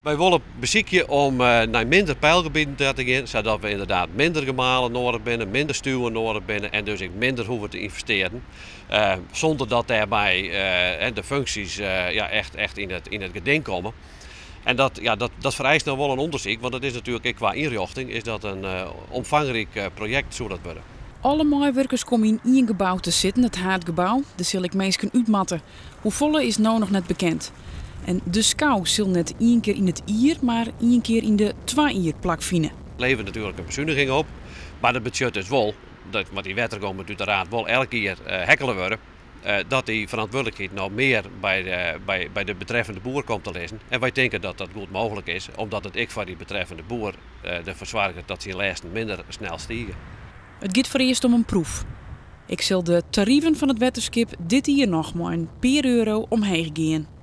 Wij willen bezieken om naar minder pijlgebieden te gaan, zodat we inderdaad minder gemalen nodig binnen, minder stuwen nodig binnen en dus ook minder hoeven te investeren. Zonder dat daarbij de functies echt in het geding komen. En dat vereist nou wel een onderzoek, want het is natuurlijk ook qua inrichting is dat een omvangrijk project zou dat worden. Alle medewerkers komen in één gebouw te zitten, het Haardgebouw. Daar zal ik mensen uitmatten. Hoe volle is nou nog net bekend. En de schouw zal net één keer in het ier, maar één keer in de 2 ier plakvinden. Er levert natuurlijk een bezuiniging op, maar dat betekent dus wel, want die wetgeving moet uiteraard wel elke keer hekkelen worden, dat die verantwoordelijkheid nou meer bij de betreffende boer komt te liggen. En wij denken dat dat goed mogelijk is, omdat het voor die betreffende boer de verzwaart dat zijn lasten minder snel stijgen. Het gaat voor eerst om een proef. Ik zal de tarieven van het wetenschap dit jaar nog maar een paar euro omheen gaan.